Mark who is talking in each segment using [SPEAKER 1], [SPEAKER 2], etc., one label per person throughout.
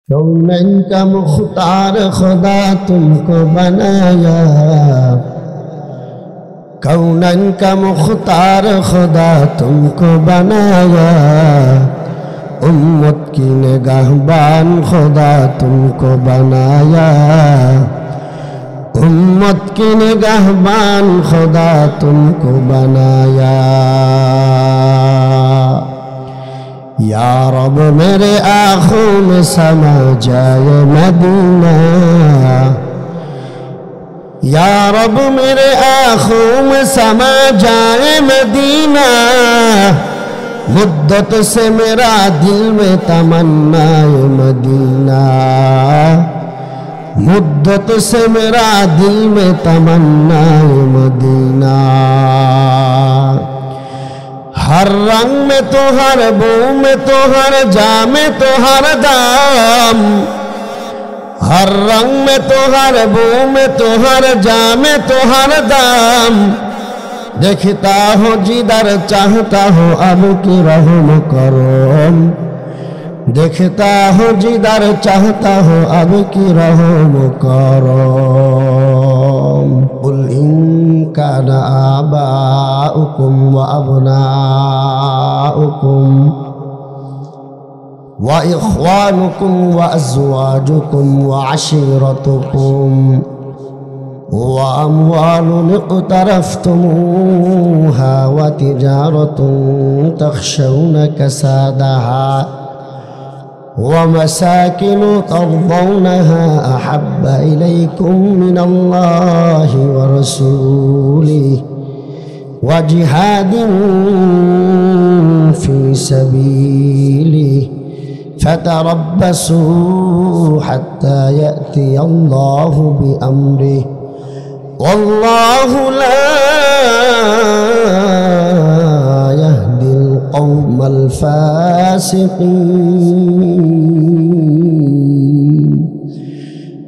[SPEAKER 1] कौनैन का मुख्तार खुदा तुमको बनाया, कौनैन का मुख्तार खुदा तुमको बनाया, उम्मत की निगाहबान खुदा तुमको बनाया, उम्मत की निगाहबान खुदा तुमको बनाया। या रब मेरे आँखों में समा जाए मदीना, या रब मेरे आँखों में समा जाए मदीना, मुद्दत से मेरा दिल में तमन्ना मदीना, मुद्दत से मेरा दिल में तमन्ना मदीना। हर रंग में तो हर बू में तो हर जा में तो हर दाम, हर रंग में तो हर बू में तो हर जा में तो हर दाम, देखता हो जिधर चाहता हो अब की रहम करो, देखता हो जिधर चाहता हो अब की रहम करो। कुल इन कान आबाउकुम व अबनाउकुम व इख्वानुकुम व अज़वाजुकुम व अशीरतुकुम व अम्वालुन इक़्तरफ़्तुमूहा व तिजारतुन तख़शौन कसादहा वमसाकिन तर्दौनहा अहब्ब इलैकुम मिनल्लाहि व रसूलिहि व जिहादिन फी सबीलिहि फतरब्बसू हत्ता यअतियल्लाहु बिअम्रिहि वल्लाहु ला यहदिल कौमल फासिकीन।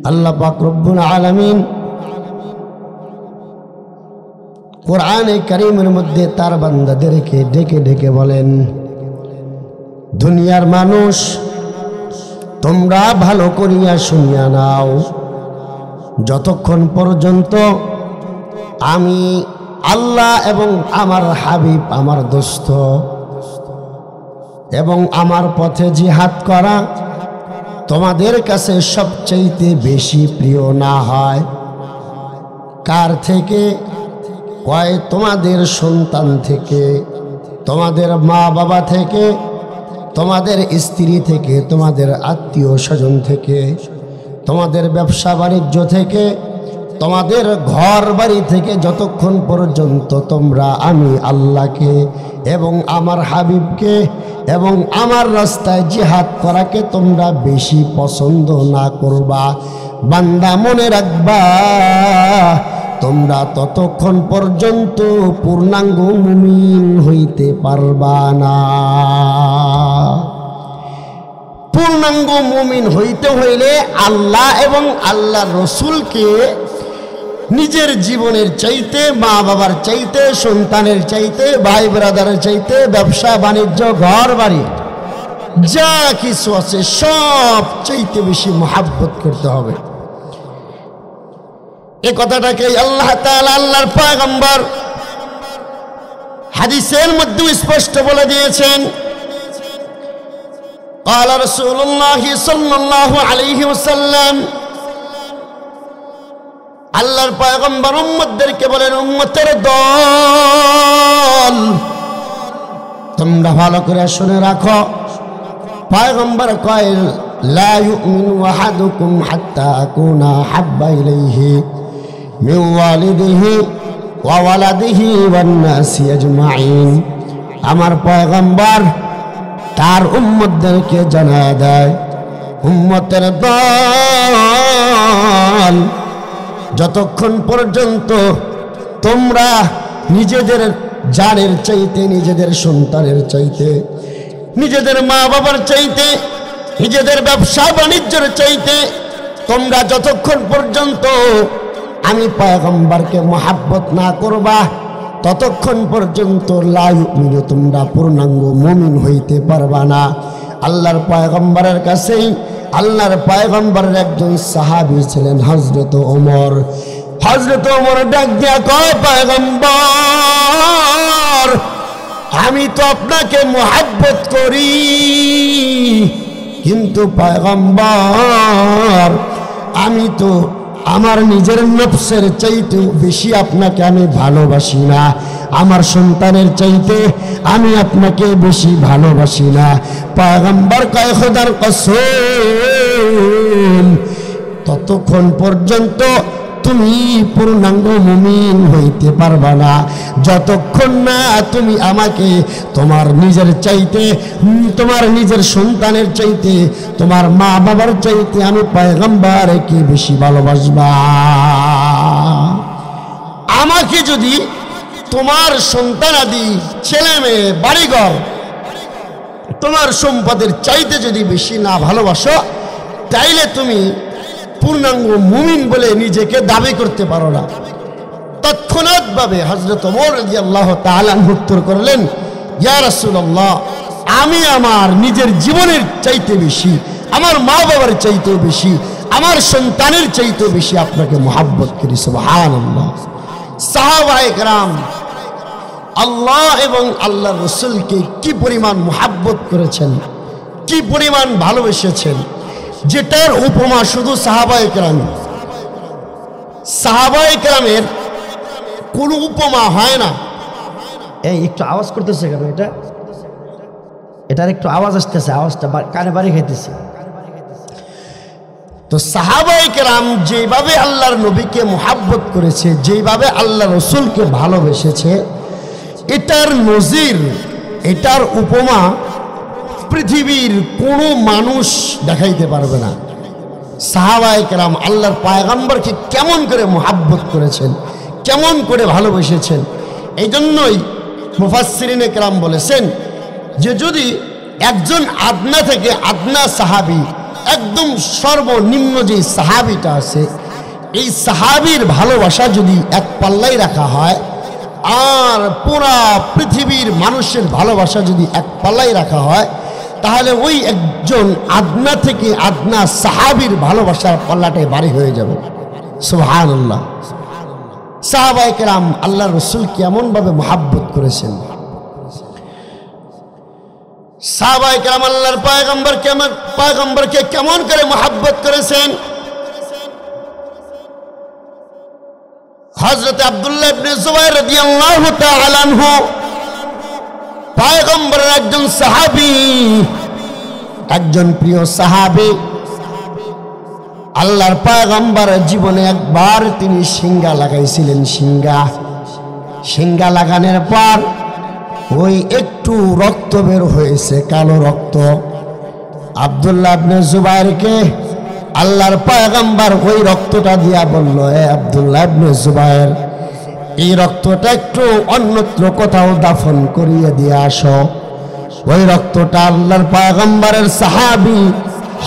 [SPEAKER 1] अल्लाह पाक रब्बुल आलमीन कुराने करीमेर मध्य तार बान्दादेरके डेके डेके बोलेन, दुनियार मानुष तोमरा भालो करिया शुनिया नाओ, যতক্ষণ পর্যন্ত আমি আল্লাহ এবং আমার হাবিব আমার দোস্ত এবং আমার পথে জিহাদ করা তোমাদের কাছে সবচেয়ে বেশি প্রিয় না হয়। কার থেকে? কয় তোমাদের সন্তান থেকে, তোমাদের মা বাবা থেকে, তোমাদের স্ত্রী থেকে, তোমাদের আত্মীয় স্বজন থেকে, তোমাদের ব্যবসা বাণিজ্য থেকে, তোমাদের ঘর বাড়ি থেকে, যতক্ষণ পর্যন্ত তোমরা আমি আল্লাহকে এবং আমার হাবিবকে এবং আমার রাস্তায় জিহাদ করাকে তোমরা বেশি পছন্দ না করবা, বান্দা মনে রাখবা তোমরা ততক্ষণ পর্যন্ত পূর্ণাঙ্গ মুমিন হইতে পারবা না। পূর্ণাঙ্গ মুমিন হইতে হইলে আল্লাহ এবং আল্লাহর রসুলকে নিজের জীবনের চাইতে, মা বাবার চাইতে, সন্তানের চাইতে, ভাই ব্রাদারের চাইতে, ব্যবসা বাণিজ্য ঘর বাড়ি যা কিছু আছে সব চাইতে বেশি মহাব্বত করতে হবে। এই কথাটাকে আল্লাহ তাআলা আল্লাহর পয়গম্বর হাদিসের মধ্যে স্পষ্ট বলে দিয়েছেন। قال رسول الله صلى الله عليه وسلم, আল্লাহর পয়গম্বর উম্মতদেরকে বলেন, উম্মতের দল তোমরা ভালো করে শুনে রাখো। পয়গম্বর কয়, লা ইউমিনু আহাদুকুম হাত্তা আকুনা হাব্বা ইলাইহি মিন ওয়ালিদিহি ওয়া ওয়ালাদিহি ওয়ান নাসি আজমাইন। আমার পয়গম্বর তার উম্মতদেরকে জানায় দেয়, উম্মতের দল যতক্ষণ পর্যন্ত তোমরা নিজেদের জানের চাইতে, নিজেদের সন্তানের চাইতে, নিজেদের মা বাবার চাইতে, নিজেদের ব্যবসা বাণিজ্যের চাইতে তোমরা যতক্ষণ পর্যন্ত আমি পয়গম্বরকে মহাব্বত না করবা ততক্ষণ পর্যন্ত লা ইউমিনু তোমরা পূর্ণাঙ্গ মুমিন হইতে পারবা না। আল্লাহর পয়গম্বরের কাছেই আল্লাহর পয়গম্বরের একজন সাহাবী ছিলেন হযরত ওমর। হযরত ওমর ডাক দিয়া কয়, পয়গম্বর, আমি তো আপনাকে মুহাব্বত করি, কিন্তু পয়গম্বর আমি তো আমার নিজের নফসের চাইতে বেশি আপনাকে আমি ভালোবাসি না, আমার সন্তানের চাইতে আমি আপনাকে বেশি ভালোবাসি না। পয়গম্বর কয়, খোদার কসম, ততক্ষণ পর্যন্ত তুমি পূর্ণাঙ্গ মুমিন হইতে পারবা না যতক্ষণ না তুমি আমাকে তোমার নিজের চাইতে, তোমার নিজের সন্তানের চাইতে, তোমার মা বাবার চাইতে আমি পয়গম্বরকে বেশি ভালোবাসবা। আমাকে যদি তোমার সন্তানাদি, ছেলে মেয়ে, বাড়িঘর, তোমার সম্পদের চাইতে যদি বেশি না ভালোবাসো, তাইলে তুমি পূর্ণাঙ্গ মুমিন বলে নিজেকে দাবি করতে পারো না। তৎক্ষণাৎভাবে হযরত ওমর রাদিয়াল্লাহু তাআলা উত্তর করলেন, ইয়া রাসূলুল্লাহ, আমি আমার নিজের জীবনের চাইতে বেশি, আমার মা বাবার চাইতেও বেশি, আমার সন্তানের চাইতেও বেশি আপনাকে মুহাব্বত করি। সুবহানাল্লাহ। সাহাবায়ে কেরাম আল্লাহ এবং আল্লাহর রাসূলকে কি পরিমাণ মুহাব্বত করেছেন, কি পরিমাণ ভালোবেসেছেন, যেটার উপমা শুধু সাহাবায়ে কেরাম। সাহাবায়ে কেরামের কোনো উপমা হয় না। এই একটু আওয়াজ করতেছে কেন? এটার একটু আওয়াজ আসতেছে, আওয়াজটা কানে বাড়ি খাইতেছে। তো সাহাবায়ে কেরাম যেভাবে আল্লাহর নবীকে মুহাব্বত করেছে, যেভাবে আল্লাহ রসুলকে ভালোবেসেছে, এটার নজির, এটার উপমা পৃথিবীর কোনো মানুষ দেখাইতে পারবে না। সাহাবায়ে কেরাম আল্লাহর পয়গম্বরকে কেমন করে মুহাব্বত করেছেন, কেমন করে ভালোবেসেছেন। এই জন্যই মুফাসসিরিনে কেরাম বলেছেন যে যদি একজন আদনা থেকে আদনা সাহাবী, একদম সর্বনিম্ন যে সাহাবীটা আছে, এই সাহাবীর ভালোবাসা যদি এক পাল্লাই রাখা হয়, আর পুরা পৃথিবীর মানুষের ভালোবাসা যদি এক পাল্লাই রাখা হয়, তাহলে ওই একজন আদনা থেকে আদনা সাহাবীর ভালোবাসার পাল্লাটাই ভারী হয়ে যাবে। সুবহানাল্লাহ। সাহাবায়ে কেরাম আল্লাহর রাসূলকে এমন ভাবে মুহাব্বত করেছেন। সাহাবায়ে কেরাম আল্লাহর পয়গম্বরকে কেমন করে মুহাব্বত করেছেন। হযরত আব্দুল্লাহ ইবনে জুবাইর রাদিয়াল্লাহু তাআলা আনহু পয়গম্বরের একজন সাহাবী, একজন প্রিয় সাহাবী। আল্লাহর পয়গম্বরের জীবনে একবার তিনি সিংহা লাগাইছিলেন। সিংহা লাগানোর পর ওই একটু রক্ত বের হয়েছে, কালো রক্ত। আব্দুল্লাহ ইবনে জুবাইরকে আল্লাহর পয়গম্বর ওই রক্তটা দিয়া বলল, এ আব্দুল্লাহ ইবনে জুবাইর, এই রক্তটা একটু অন্যত্র কোথাও দাফন করিয়ে দিয়ে আসো। ওই রক্তটা আল্লাহর পয়গম্বরের সাহাবী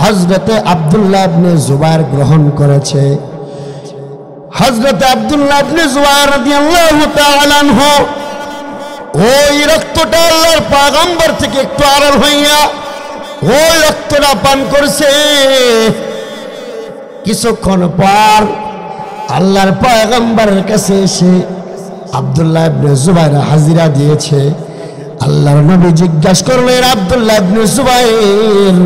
[SPEAKER 1] হযরতে আব্দুল্লাহ ইবনে জুবাইর গ্রহণ করেছে। হযরতে আব্দুল্লাহ ইবনে জুবাইর রাদিয়াল্লাহু তাআলা আনহু ওই রক্তটা আল্লাহর পয়গম্বর থেকে একটু আড়াল হইয়া ওই রক্তটা পান করছে। কিছুক্ষণ পর আল্লাহর পয়গম্বরের কাছে এসে আব্দুল্লাহ ইবনে জুবাইর হাজিরা দিয়েছে। আল্লাহর নবী জিজ্ঞাসা করলেন, আব্দুল্লাহ ইবনে জুবাইর,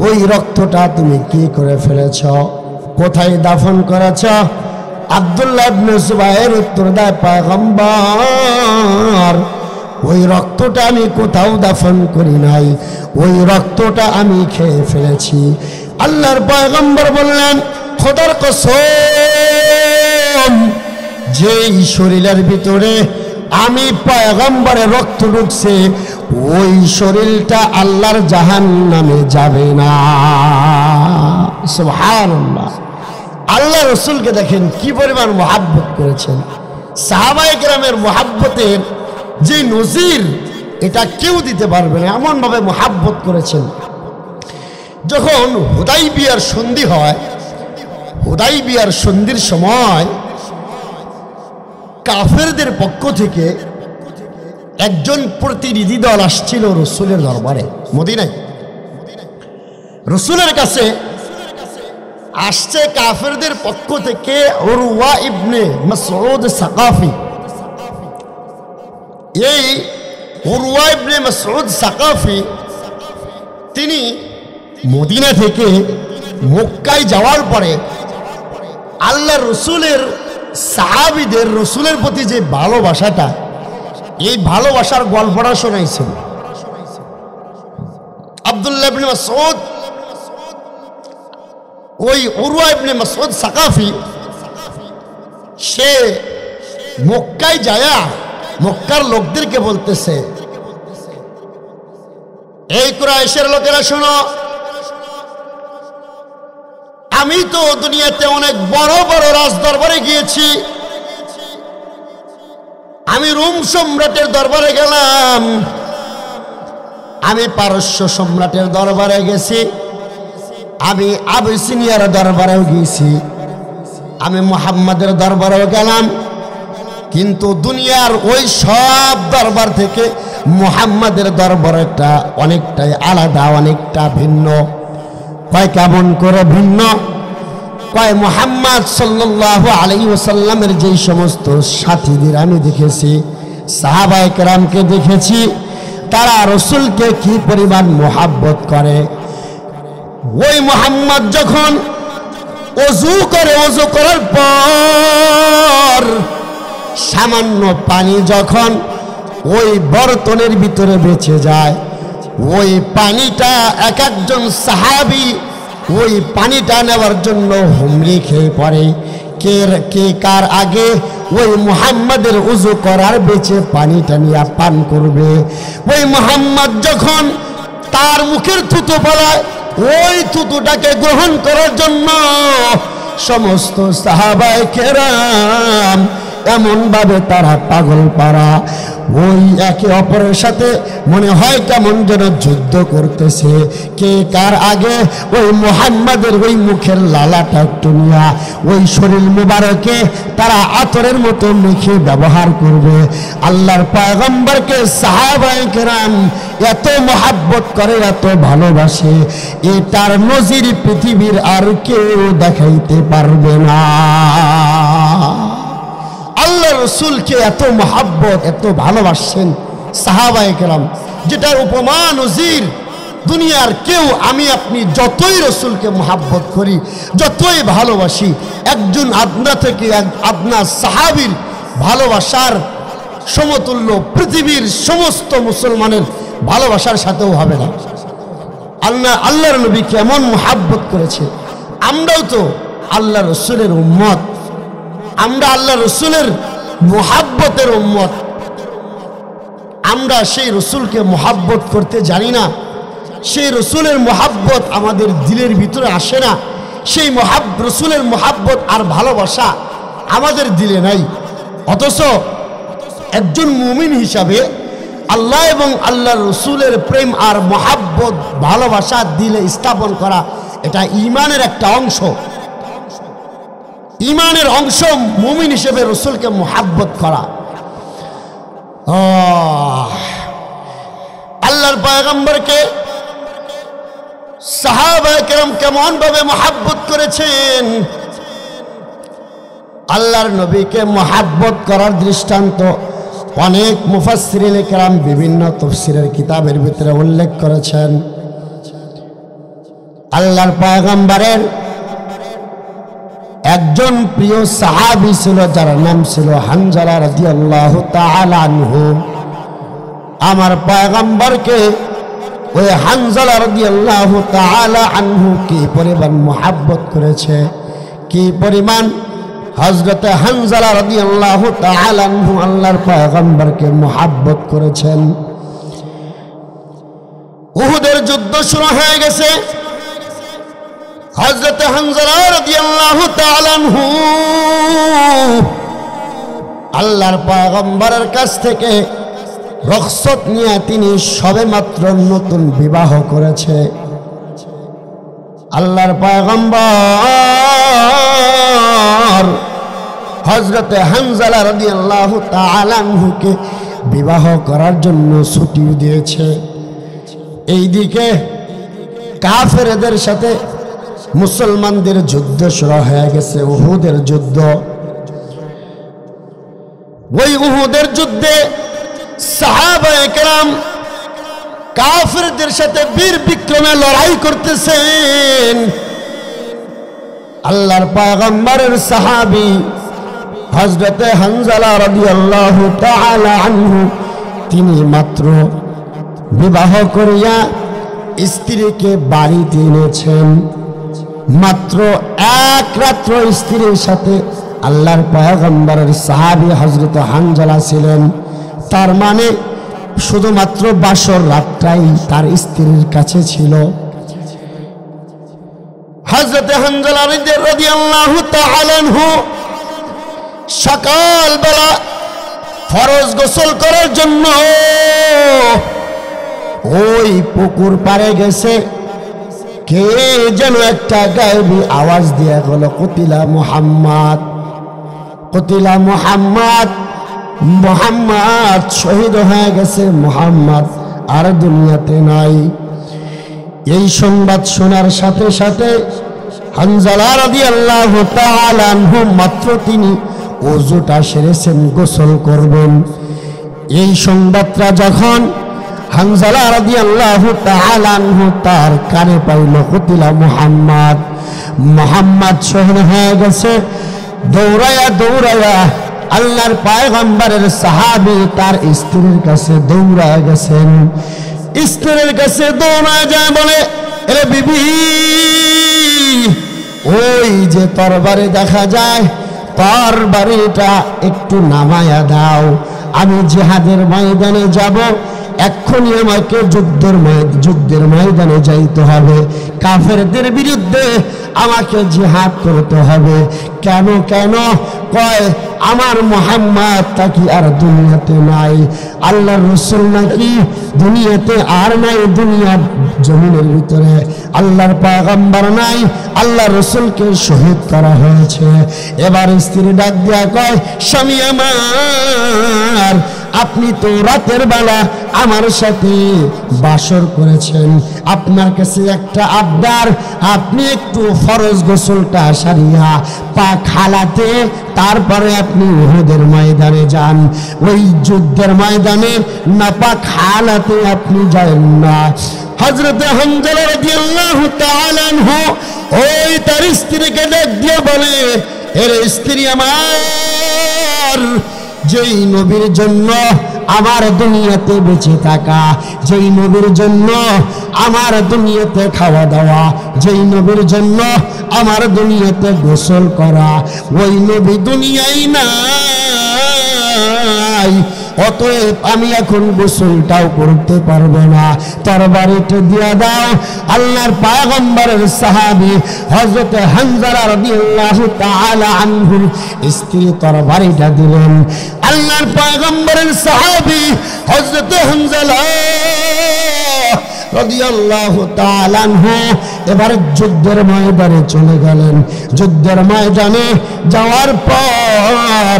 [SPEAKER 1] ওই রক্তটা তুমি কি করে ফেলেছ, কোথায় দাফন করেছ? আব্দুল্লাহ ইবনে জুবাইর উত্তর দেয়, পয়গম্বর, ওই রক্তটা আমি কোথাও দাফন করি নাই, ওই রক্তটা আমি খেয়ে ফেলেছি। আল্লাহর পয়গম্বর বললেন, খোদার কসম, যেই শরীরের ভিতরে আমি পয়গম্বরের রক্ত ঢুকছে, ওই শরীরটা আল্লাহর জাহান্নামে যাবে না। সুবহানাল্লাহ। আল্লাহ রসুলকে দেখেন কি পরিমাণ মুহাব্বত করেছেন। সাহাবায়ে কেরামের মুহাব্বতের যে নজির, এটা কেউ দিতে পারবে না, এমন ভাবে মুহাব্বত করেছেন। যখন হুদাইবিয়ার সন্ধি হয়, হুদাইবিয়ার সন্ধির সময় কাফেরদের পক্ষ থেকে একজন প্রতিনিধি দল আসছিল রসুলের দরবারে মদিনায়। রসুলের কাছে আসছে কাফেরদের পক্ষ থেকে উরওয়া ইবনে মাসউদ সাকাফি। এই উরওয়া ইবনে মাসউদ সাকাফি তিনি মদিনা থেকে মক্কায় যাওয়ার পরে আল্লাহ রসুলের সাহাবীদের রসুলের প্রতি যে ভালোবাসাটা, এই ভালোবাসার গল্পটা শোনাইছেন। আব্দুল্লাহ ইবনে মাসউদ, ওই উরওয়া ইবনে মাসউদ সাকাফি, সে মক্কায় যায়া মক্কার লোকদেরকে বলতেছে, এই কুরাইশের লোকেরা শোনো, আমি তো দুনিয়াতে অনেক বড় বড় রাজদরবারে গিয়েছি। আমি রোম সম্রাটের দরবারে গেলাম, আমি পারস্য সম্রাটের দরবারে গেছি, আমি আবিসিনিয়ার দরবারেও গিয়েছি, আমি মুহাম্মাদের দরবারেও গেলাম। কিন্তু দুনিয়ার ওই সব দরবার থেকে মুহাম্মাদের দরবারটা অনেকটাই আলাদা, অনেকটা ভিন্ন। কয় কেমন করে ভিন্ন? কয় মুহাম্মদ সাল্লাল্লাহু আলাইহি ওয়াসাল্লামের যেই সমস্ত সাথীদের আমি দেখেছি, সাহাবায়ে কেরামকে দেখেছি, তারা রসুলকে কি পরিমাণ মোহাব্বত করে। ওই মুহাম্মদ যখন ওযু করে, ওযু করার পর সামান্য পানি যখন ওই বর্তনের ভিতরে বেঁচে যায়, ওই পানিটা এক একজন সাহাবী ওই পানিটা নেওয়ার জন্য হুমড়ি খেয়ে পড়ে। কে কার আগে ওই মুহাম্মাদের ওযু করার বেঁচে পানিটা নিয়ে পান করবে। ওই মুহাম্মদ যখন তার মুখের থুতু ফলায়, ওই থুতুটাকে গ্রহণ করার জন্য সমস্ত সাহাবায়ে কেরাম এমন ভাবে তারা পাগল পারা, ওই একে অপরের সাথে মনে হয় কেমন যেন যুদ্ধ করতেছে। কে কার আগে ওই মুহাম্মাদের ওই মুখের লালাটা একটু নিয়া ওই শরীর মুবারকে তারা আতরের মতো মেখে ব্যবহার করবে। আল্লাহর পয়গম্বরকে সাহাবায়ে কেরাম এত মহাব্বত করে, এত ভালোবাসে, এটার নজির পৃথিবীর আর কেউ দেখাইতে পারবে না। আল্লাহ রসুলকে এত মহাব্বত, এত ভালোবাসেন সাহাবায়ে কেরাম, যেটার উপমা নজির দুনিয়ার কেউ, আমি আপনি যতই রসুলকে মহাব্বত করি, যতই ভালোবাসি, একজন আদনা থেকে আদনা সাহাবীর ভালোবাসার সমতুল্য পৃথিবীর সমস্ত মুসলমানের ভালোবাসার সাথেও হবে না। আল্লাহর নবী কেমন মহাব্বত করেছে। আমরাও তো আল্লাহ রসুলের উম্মত, আমরা আল্লাহ রসুলের মুহাব্বতের উম্মত। আমরা সেই রসুলকে মুহাব্বত করতে জানি না, সেই রসুলের মুহাব্বত আমাদের দিলের ভিতরে আসে না, সেই রসুলের মুহাব্বত আর ভালোবাসা আমাদের দিলে নাই। অথচ একজন মুমিন হিসাবে আল্লাহ এবং আল্লাহ রসুলের প্রেম আর মুহাব্বত ভালোবাসা দিলে স্থাপন করা, এটা ঈমানের একটা অংশ। ঈমানের অংশ মুমিন হিসেবে রসুলকে মুহাব্বত করা। আল্লাহর পয়গম্বরকে সাহাবায়ে কেরাম কেমন ভাবে মুহাব্বত করেছেন। আল্লাহর নবীকে মুহাব্বত করার দৃষ্টান্ত অনেক মুফাসসিরিনে কেরাম বিভিন্ন তাফসীরের কিতাবের ভিতরে উল্লেখ করেছেন। আল্লাহর পয়গম্বরের একজন প্রিয় সাহাবী ছিল, যার নাম ছিল হানজালা রাদিয়াল্লাহু তাআলা আনহু। আমার পয়গম্বরকে ওই হানজালা রাদিয়াল্লাহু তাআলা আনহু কি পরিমাণ মুহাব্বত করেছে, কি পরিমাণ হযরতে হানজালা রাদিয়াল্লাহু তাআলা আনহু আল্লাহর পয়গম্বরকে মুহাব্বত করেছেন। উহুদের যুদ্ধ শুরু হয়ে গেছে। হযরতে হানজালা রাদিয়াল্লাহু তাআলা আনহু আল্লাহর পয়গম্বরের কাছ থেকে রুখসত নিয়ে তিনি সবেমাত্র নতুন বিবাহ করেছে। আল্লাহর পয়গম্বর হযরতে হানজালা রাদিয়াল্লাহু তাআলা আনহুকে বিবাহ করার জন্য ছুটি দিয়েছে। এইদিকে কাফেরদের সাথে মুসলমানদের যুদ্ধ শুরু হয়ে গেছে, উহুদের যুদ্ধ। ওই উহুদের যুদ্ধে সাহাবায়ে কেরাম কাফেরদের সাথে বীর বিক্রমে লড়াই করতেছেন। আল্লাহর পয়গম্বরের সাহাবী হযরতে হানজালা রাদিয়াল্লাহু তাআলা আনহু, তিনি মাত্র বিবাহ করিয়া স্ত্রীকে বাড়িতে এনেছেন। মাত্র এক রাত্র স্ত্রীর সাথে আল্লাহর পয়গম্বরের সাহাবী হযরত হানজালা ছিলেন। তার মানে শুধুমাত্র বাসর রাতটাই তার স্ত্রীর কাছে ছিল। হযরত হানজালা রাদিয়াল্লাহু তাআলা আনহু সকালবেলা ফরজ গোসল করার জন্য ওই পুকুর পাড়ে গেছে। কে যেন একটা গায়েবী আওয়াজ দিয়ে গেল, কুতিলা মুহাম্মদ, কুতিলা মুহাম্মদ, মুহাম্মদ শহীদ হয়ে গেছে, মুহাম্মদ আর দুনিয়াতে নাই। এই সংবাদ শোনার সাথে সাথে হানজালা রাদিয়াল্লাহু তাআলা আনহু মাত্র তিনি ওযুটা সেরেছেন, গোসল করবেন। এই সংবাদটা যখন হানজালা রাদিয়াল্লাহু তাআলা আনহু তার কানে পাইল, কুতিলা মুহাম্মদ, মুহাম্মদ শহীদ হয়ে গেছে, দৌড়ায়া দৌড়ায়া আল্লাহর পয়গম্বরের সাহাবী তার স্ত্রীর কাছে দৌড়ায়া গেছেন। স্ত্রীর কাছে দৌড়ায় যায়, বলে এরে বিবি, ওই যে তরবারি দেখা যায়, তরবারিটা একটু নামায়া দাও, আমি জিহাদের ময়দানে যাব, এক্ষুনি আমাকে যুদ্ধের ময়দানে যাইতে হবে, কাফেরদের বিরুদ্ধে আমাকে জিহাদ করতে হবে। কেন কেন? কয় আমার মুহাম্মদ তাকি আর দুনিয়াতে নাই, আল্লাহর রাসূল নাকি দুনিয়াতে আর নাই, দুনিয়ার জমিনের ভিতরে আল্লাহর পয়গম্বর নাই, আল্লাহর রাসূলকে শহীদ করা হয়েছে। এবার স্ত্রী ডাক দিয়া কয়, স্বামী আমার, আপনি তো রাতের বেলা আমার সাথে বাসর করেছেন, আপনার কাছে একটা আবদার, আপনি একটু ফরজ গোসলটা সারিয়া পাক হালাতে তারপরে আপনি উহুদের ময়দানে যান। ওই যুদ্ধের ময়দানে নাপাক হালাতে আপনি যান না। হযরত হানজালা রাদিয়াল্লাহু তাআলা আনহু ওই তার স্ত্রীকে ডাক দিয়ে বলে, এর স্ত্রী আমার, যেই নবীর জন্য আমার দুনিয়াতে বেঁচে থাকা, যেই নবীর জন্য আমার দুনিয়াতে খাওয়া দাওয়া, যেই নবীর জন্য আমার দুনিয়াতে গোসল করা, ওই নবী দুনিয়ায় নাই, অতএব আমি এখন গোসলটাও করতে পারবো না, তরবারিটা দিয়া দাও। আল্লাহর পয়গম্বরের সাহাবী হযরত হানজালা রাদিয়াল্লাহু তাআলা আনহুর স্ত্রী তরবারিটা দিলেন। আল্লাহর পয়গম্বরের সাহাবী হযরত হানজালা রাদিয়াল্লাহু তাআলা আনহু এবার যুদ্ধের ময়দানে চলে গেলেন। যুদ্ধের ময়দানে যাওয়ার পর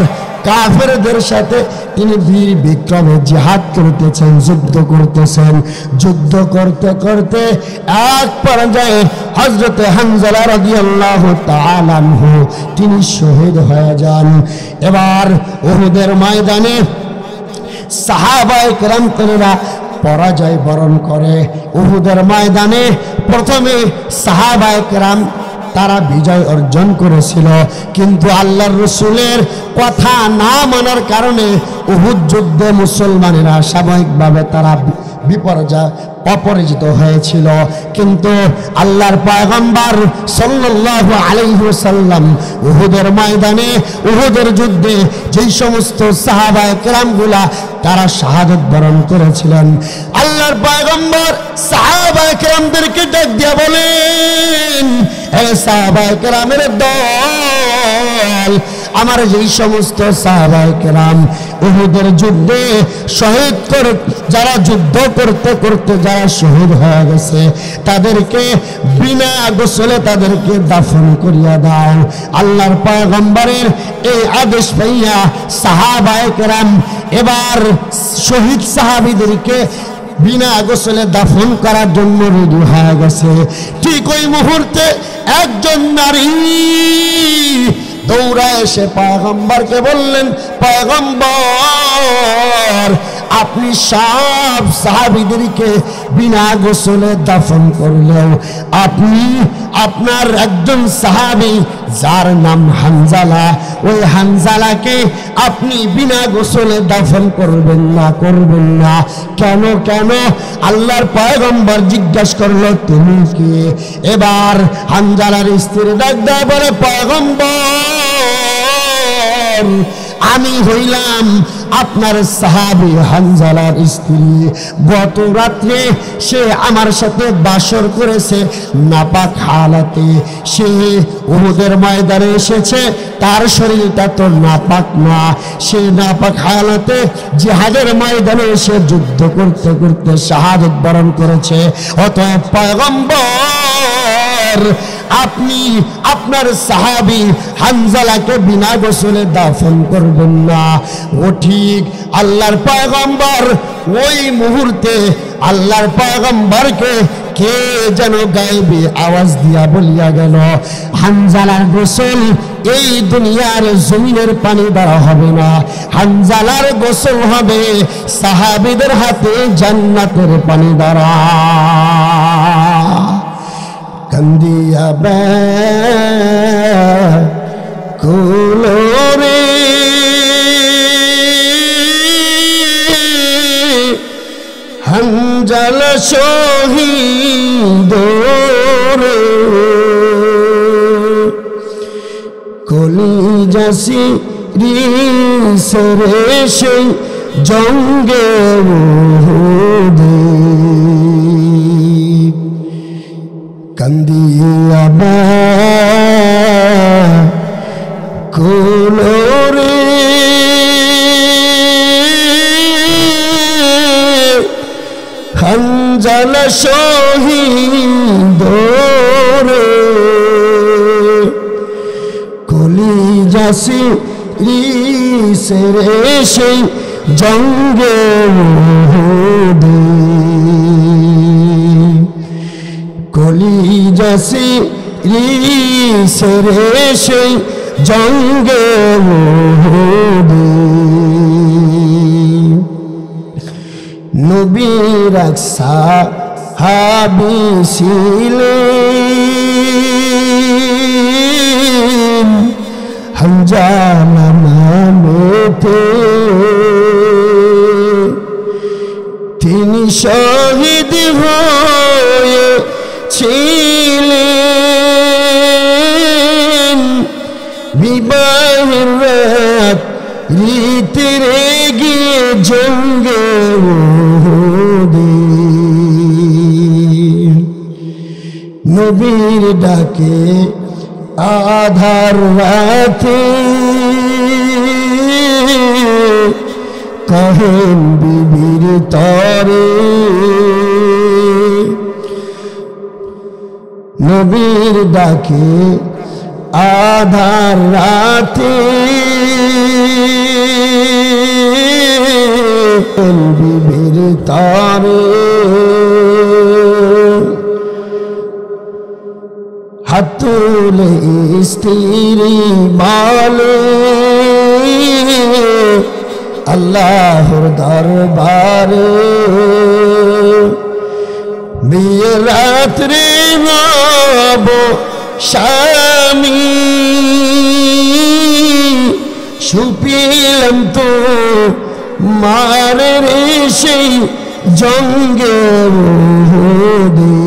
[SPEAKER 1] কাফেরদের সাথে তিনি বীর বিক্রমে জিহাদ করতেছেন, যুদ্ধ করতেছেন। যুদ্ধ করতে করতে এক পর্যায়ে হযরত হানজালা রাদিয়াল্লাহু তাআলা আনহু তিনি শহীদ হয়ে যান। এবার উহুদের ময়দানে সাহাবায়ে কেরামরা পরাজয় বরণ করে। উহুদের ময়দানে প্রথমে সাহাবায়ে কেরাম তারা বিজয় অর্জন করেছিল, কিন্তু আল্লাহর রাসূলের কথা না মানার কারণে উহুদ যুদ্ধে মুসলমানেরা সাময়িকভাবে তারা অপরাজিত হয়েছিল। কিন্তু আল্লাহর পয়গম্বর সাল্লাল্লাহু আলাইহি ওয়াসাল্লাম উহুদের ময়দানে উহুদের যুদ্ধে যেই সমস্ত সাহাবায়ে কেরামগুলা তারা শাহাদাত বরণ করেছিলেন, আল্লাহর পয়গম্বর সাহাবায়ে কেরামদেরকে ডাক দিয়া বলেন, হে সাহাবায়ে কেরামের দল, আমার যেই সমস্ত সাহাবায়ে কেরাম উহুদের যুদ্ধে শহীদ করে, যারা যুদ্ধ করতে করতে যারা শহীদ হয়ে গেছে, তাদেরকে বিনা গোসলে তাদেরকে দাফন করিয়া দাও। আল্লাহর পয়গম্বরের এই আদেশ পাইয়া সাহাবায়ে কেরাম এবার শহীদ সাহাবীদেরকে বিনা গোসলে দাফন করার জন্য রেডি হয়ে গেছে। ঠিক ওই মুহূর্তে একজন নারী দৌড়া এসে পয়গম্বরকে বললেন, পয়গম্বর আপনি সব সাহাবীদেরকে বিনা গোসলে দাফন করলেও আপনি আপনার একজন সাহাবী যার নাম হানজালা, ওই হানজালাকে আপনি বিনা গোসলে দাফন করবেন না। কেন কেন? আল্লাহর পয়গম্বর জিজ্ঞাসা করলো তুমি কে? এবার হানজালার স্ত্রী ডাক দেয় বলে, পয়গম্বর আমি হইলাম আপনার সাহাবী হানজালার স্ত্রী। গত রাত্রে সে আমার সাথে বাসর করেছে নাপাক হালাতে। সে উহুদের ময়দানে এসেছে, তার শরীরটা তো নাপাক না, সে নাপাক হালাতে জিহাদের ময়দানে এসে যুদ্ধ করতে করতে শাহাদাত বরণ করেছে। অতএব পয়গম্বর আপনি আপনার সাহাবী হানজালাকে বিনা গোসলে দাফন করবেন না। ও ঠিক আল্লাহর পয়গম্বর ওই মুহূর্তে আল্লাহর পয়গম্বরকে কে যেন গায়েবী আওয়াজ দিয়া বলিয়া গেল, হানজালার গোসল এই দুনিয়ার জমিনের পানি দ্বারা হবে না, হানজালার গোসল হবে সাহাবীদের হাতে জান্নাতের পানি দ্বারা। কান্দিয়া কুলোরে হানজালা শহীদ রে, কলিজাসি রিসরে সেই জঙ্গে উহুদে, কান্দিয়া কুলোরে হানজালা শহীদ রে, কলিজাসি রিসরে সেই জঙ্গে উহুদে, কলিজাসি রিসরে সেই জঙ্গে উহুদে। নবীর সাহাবী ছিলেন হানজালা নামেতে, তিনি শহীদ হয়েছিলেন বিবাহের রাত রীতির গিয়ে জঙ্গে উহুদে। নবীর ডাকে আধার রাতে কহেন বিবির তরে, নবীর ডাকে আধার রাতে বিবির তরে, হাত তুলে স্ত্রী বলে আল্লাহর দরবারে, বিয়ে রাত্রে নব স্বামী সুপিলাম তো মারের সেই জঙ্গে উহুদে,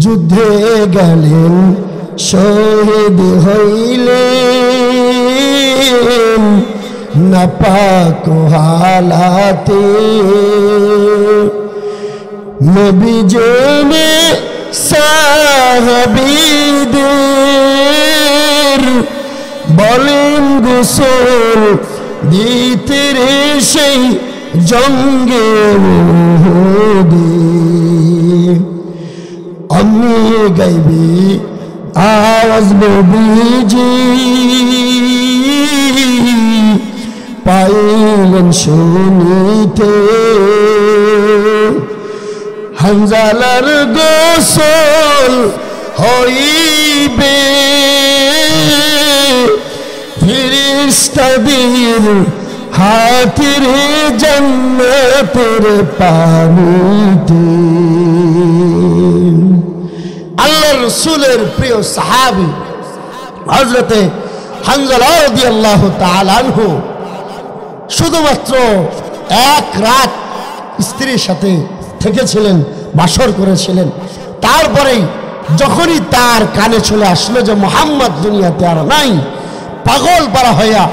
[SPEAKER 1] যুদ্ধে গেলেন শহীদ হইলেন নাপাক হালাতে, নবী জেনে সাহাবীদের বলেন গোসল দিতে রে সেই জঙ্গে উহুদে। আমি গাইবি আওয়াজ নবীজি পাইলেন শুনিতে হানজালার গোসল হইবে ফেরেশতাদের হাতের জান্নাতের পানিতে। আল্লাহর রাসূলের প্রিয় সাহাবী হযরতে হানজালা রাদিয়াল্লাহু তাআলা আনহু শুধুমাত্র এক রাত স্ত্রীর সাথে থেকেছিলেন, বাসর করেছিলেন। তারপরেই যখনই তার কানে চলে আসলো যে মুহাম্মদ দুনিয়াতে আর নাই, পাগল পারা হইয়া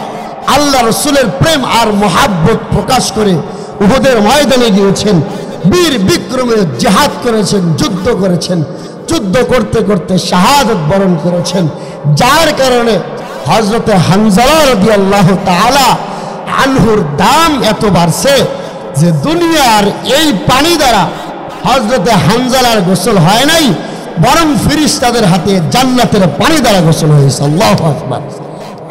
[SPEAKER 1] আল্লাহ রসুলের প্রেম আর মহাব্বত প্রকাশ করে উহুদের ময়দানে গিয়েছেন, বীর বিক্রমে জিহাদ করেছেন, যুদ্ধ করেছেন। যুদ্ধ করতে করতে শাহাদত বরণ করেছেন, যার কারণে হযরতে হানজালা রাদিয়াল্লাহু তাআলা আনহুর দাম এত বাড়ছে যে দুনিয়ার এই পানি দ্বারা হযরতে হানজালার গোসল হয় নাই, বরং ফেরেশতাদের হাতে জান্নাতের পানি দ্বারা গোসল হয়েছে। আল্লাহু আকবার।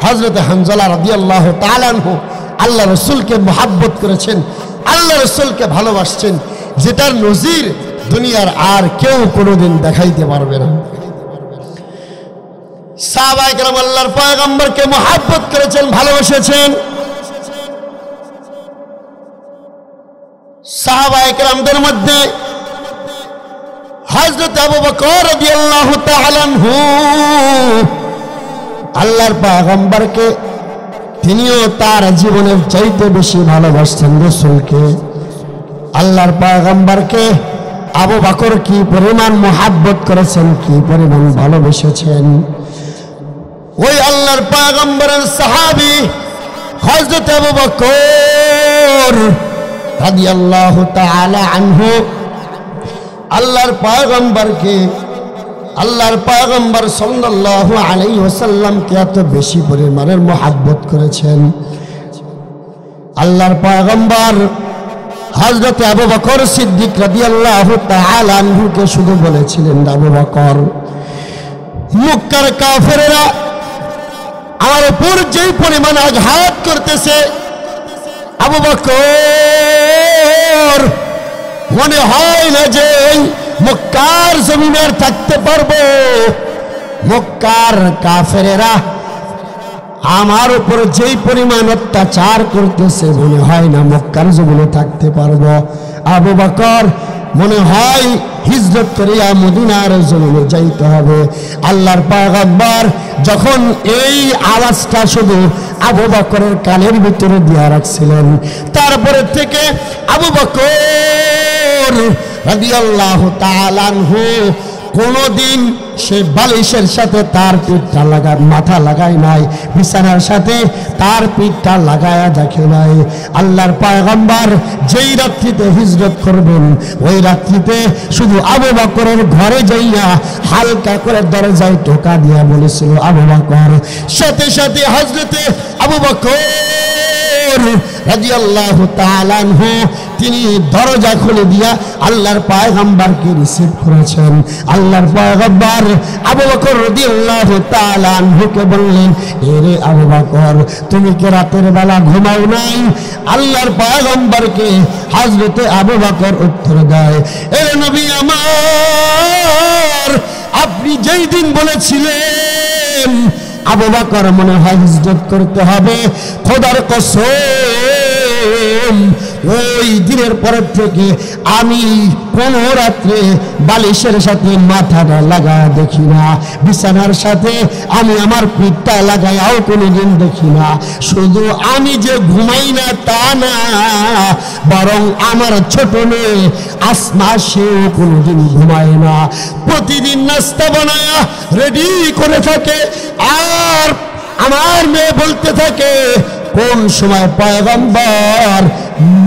[SPEAKER 1] হযরতে হানজালা রাদিয়াল্লাহু তাআলা আনহু আল্লাহ রাসূলকে মহব্বত করেছেন, আল্লাহ রাসূলকে ভালোবাসছেন, যেটার নজির দুনিয়ার আর কেউ কোনোদিন দেখাইতে পারবে না। সাহাবায়ে কেরাম আল্লাহর পয়গম্বরকে মহব্বত করেছেন, ভালোবেসেছেন। সাহাবায়ে কেরামদের মধ্যে হযরত আবু বকর রাদিয়াল্লাহু তাআলা আনহু আল্লাহর পয়গম্বরকে তিনিও তার জীবনের চাইতে বেশি ভালোবাসতেন রাসূলকে। আল্লাহর পয়গম্বরকে আবু বকর কি পরিমাণ মহব্বত করেছেন, কি পরিমাণ ভালোবেসেছেন। ওই আল্লাহর পয়গম্বরের সাহাবী হযরত আবু বকর রাদিয়াল্লাহু তাআলা আনহু আল্লাহর পয়গম্বরকে, আল্লাহর পয়গম্বর সাল্লাল্লাহু আলাইহি ওয়াসাল্লামকে এত বেশি পরিমাণের মহব্বত করেছেন। আল্লাহর পয়গম্বর হযরত আবু বকর সিদ্দিক রাদিয়াল্লাহু তাআলা আনহুকে শুধু বলেছিলেন, আবু বকর, মক্কার কাফেররা আমার উপর যেই পরিমাণ আঘাত করতেছে, আবু বকর মনে হয় না যে মক্কার জমিনে আর থাকতে পারবো। মক্কার কাফেরেরা আমার উপর যেই পরিমাণ অত্যাচার করতেছে, মনে হয় না মক্কার জমিনে থাকতে পারবো। আবু বকর মনে হয় হিজরত করিয়া মদিনার জমিনে যাইতে হবে। আল্লাহর পয়গম্বর যখন এই আওয়াজটা শুধু আবু বকরের কানের ভিতরে দিয়া রাখছিলেন, তারপরে থেকে আবু বকর রাদিয়াল্লাহু তাআলা আনহু কোনদিন সে বালিশের সাথে তার পিঠটা মাথা লাগায় নাই, বিছানার সাথে তার পিঠটা লাগায়া দেখে নাই। আল্লাহর পয়গম্বর যেই রাত্রিতে হিজরত করবেন, ওই রাত্রিতে শুধু আবু বকরের ঘরে যাইয়া হালকা করে দরজায় টোকা দিয়া বলেছিল, আবু বকর। সাথে সাথে হযরতে আবু বকর রাদিয়াল্লাহু তাআলা আনহু তিনি দরজা খুলে দিয়া আল্লাহর পয়গম্বরকে রিসিভ করেছেন। আল্লাহর পয়গম্বর আবু বকর রাদিয়াল্লাহু তাআলা আনহুকে বললেন, এরে আবু বকর, তুমি কি রাতের বেলা ঘুমাও নাই? আল্লাহর পয়গম্বরকে হযরতে আবু বকর উত্তর দেয়, এরে নবী আমার, আপনি যেই দিন বলেছিলেন আবু বকর মনে হয় হিজরত করতে হবে, খোদার কসম ওই দিনের পরের থেকে আমি কোন রাত্রে বালিশের সাথে মাথাটা লাগায় দেখি না, বিছানার সাথে আমি আমার পিঠটা লাগায়াও কোনোদিন দেখি না। শুধু আমি যে ঘুমাই না তা না, বরং আমার ছোট মেয়ে আসমা সেও কোনোদিন ঘুমায় না, প্রতিদিন নাস্তা বানায়া রেডি করে থাকে। আর আমার মেয়ে বলতে থাকে, কোন সময় পয়গম্বর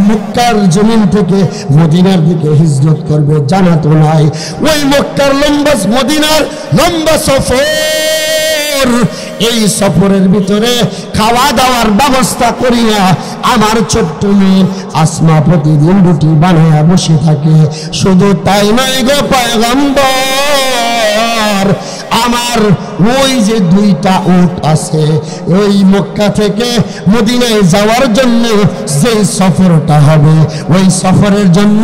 [SPEAKER 1] মক্কার জমিন থেকে মদিনার দিকে হিজরত করবে জানা তো নাই। ওই মক্কার মদিনার লম্বা সফর, এই সফরের ভিতরে খাওয়া দাওয়ার ব্যবস্থা করিয়া আমার ছোট্ট মেয়ে আসমা প্রতিদিন রুটি বানায়া বসে থাকে। শুধু তাই নয় গো পয়গম্বর, আমার ওই যে দুইটা উট আছে, ওই মক্কা থেকে মদিনায় যাওয়ার জন্য যে সফরটা হবে, ওই সফরের জন্য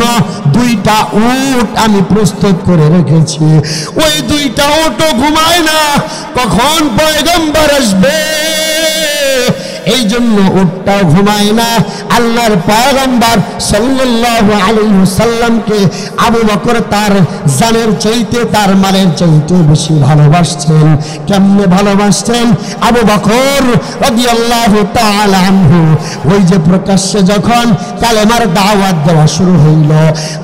[SPEAKER 1] দুইটা উট আমি প্রস্তুত করে রেখেছি। ওই দুইটা উটও ঘুমায় না, কখন পয়গম্বর আসবে এই জন্য উটটাও ঘুমায় না। আল্লাহর পয়গম্বর সাল্লাল্লাহু আলাইহি ওয়াসাল্লামকে আবু বকর তার জানের চাইতে তার মালের চাইতে বেশি ভালোবাসতেন। কেমনে ভালোবাসতেন? আবু বকর রাদিয়াল্লাহু তাআলা আনহু ওই যে প্রকাশ্যে যখন কালেমার দাওয়াত দেওয়া শুরু হইল,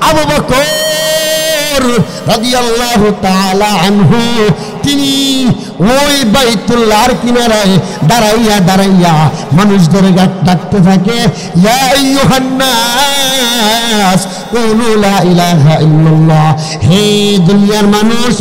[SPEAKER 1] আবু বকর রাদিয়াল্লাহু তাআলা আনহু তিনি ওই বাইতুল্লাহর কিনারায় দাঁড়াইয়া দাঁড়াইয়া মানুষদের ডাকতে থাকে, ইয়া আইয়ুহান নাস কুলু লা ইলাহা ইল্লাল্লাহ, হে দুনিয়ার মানুষ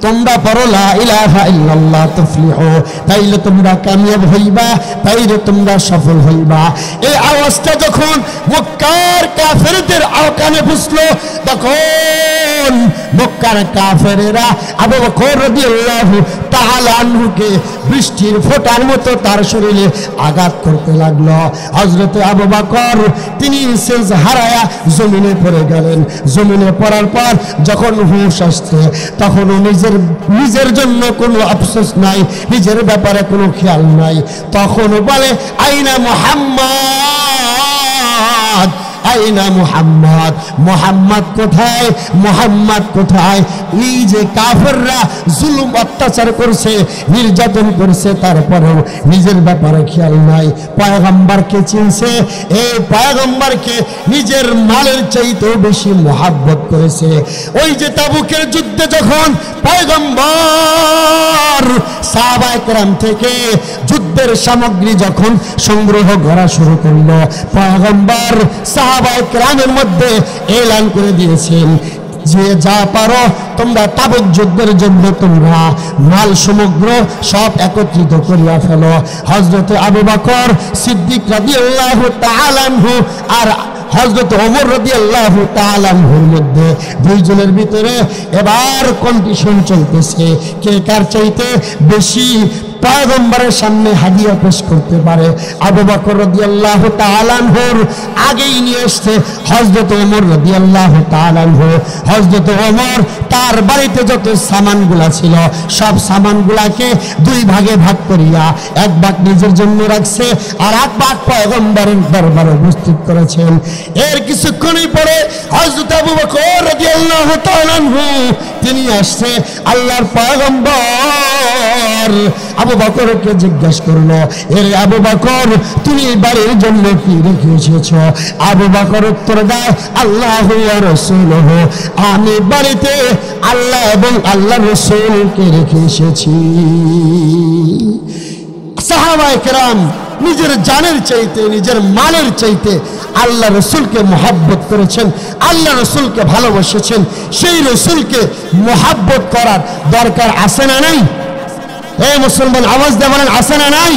[SPEAKER 1] তোমরা পড়ো লা ইলাহা ইল্লাল্লাহ তুফলিহু, তাইলে তোমরা কামিয়াব হইবা, তাইলে তোমরা সফল হইবা। এই আওয়াজটা যখন মক্কার কাফেরদের কানে পৌঁছলো, তখন মক্কার কাফেরেরা আবু বকর রাদিয়াল্লাহু তাআলা আনহুকে বৃষ্টির ফোঁটার মতো তার শরীরে আঘাত করতে লাগলো। হযরতে আবু বকর তিনি সেজ হারায়া জমিনে পড়ে গেলেন। জমিনে পড়ার পর যখন হুঁশ আসছে, তখন নিজের জন্য কোনো আফসোস নাই, নিজের ব্যাপারে কোনো খেয়াল নাই। তখন বলে, আইনা মুহাম্মদ, আইনা মুহাম্মদ, মুহাম্মদ কোথায়, মুহাম্মদ কোথায়? এই যে কাফেররা জুলুম অত্যাচার করছে, নির্যাতন করছে, তারপরেও নিজের ব্যাপারে খেয়াল নাই। পয়গম্বরকে চিনছে, এই পয়গম্বরকে নিজের মালের চাইতেও বেশি মহব্বত করেছে। ওই যে তাবুকের যুদ্ধে যখন পয়গম্বর সাহাবায়ে কেরাম থেকে যুদ্ধের সামগ্রী যখন সংগ্রহ করা শুরু করল, পয়গম্বর সাহাবায়ে কেরামের মধ্যে এলান করে দিয়েছেন যে যা পারো তোমরা তাবুক যুদ্ধের জন্য তোমরা মাল সমগ্র সব একত্রিত করিয়া ফেলো। হযরতে আবু বকর সিদ্দিক রাদিয়াল্লাহু তাআলা আনহু আর হযরত ওমর রাদিয়াল্লাহু তাআলা আনহুর মধ্যে দুইজনের ভিতরে এবার কম্পিটিশন চলতেছে, কে কার চাইতে বেশি পয়গম্বরের সামনে হাদিয়া পেশ করতে পারে। আবু বকর রাদিয়াল্লাহু তাআলা আনহুর আগেই নিয়ে আসছে হযরত ওমর রাদিয়াল্লাহু তাআলা আনহু। হযরত ওমর তার বাড়িতে যত সামানগুলা ছিল সব সামানগুলাকে দুই ভাগে ভাগ করিয়া এক ভাগ নিজের জন্য রাখছে আর এক ভাগ পয়গম্বরের দরবারে উপস্থিত করেছেন। এর কিছুক্ষণই পরে হযরত আবু বকর রাদিয়াল্লাহু তাআলা আনহু তিনি আসছে, আল্লাহর পয়গম্বর আবু বকরকে জিজ্ঞাসা করলো, এর আবু বকর তুমি বাড়ির জন্য কি রেখে এসেছো? আবু বকর উত্তর দেয়, আল্লাহু ওয়া রাসূলুহু, আমি বাড়িতে আল্লাহ এবং আল্লাহর রাসূলকে রেখে এসেছি। সাহাবায়ে কেরাম নিজের জানের চাইতে নিজের মালের চাইতে আল্লাহ রসুলকে মহব্বত করেছেন, আল্লাহ রসুলকে ভালোবেসেছেন। সেই রসুলকে মহব্বত করার দরকার আছে না নাই? এই মুসলমান আওয়াজ দিয়ে বলেন, আছে না নাই?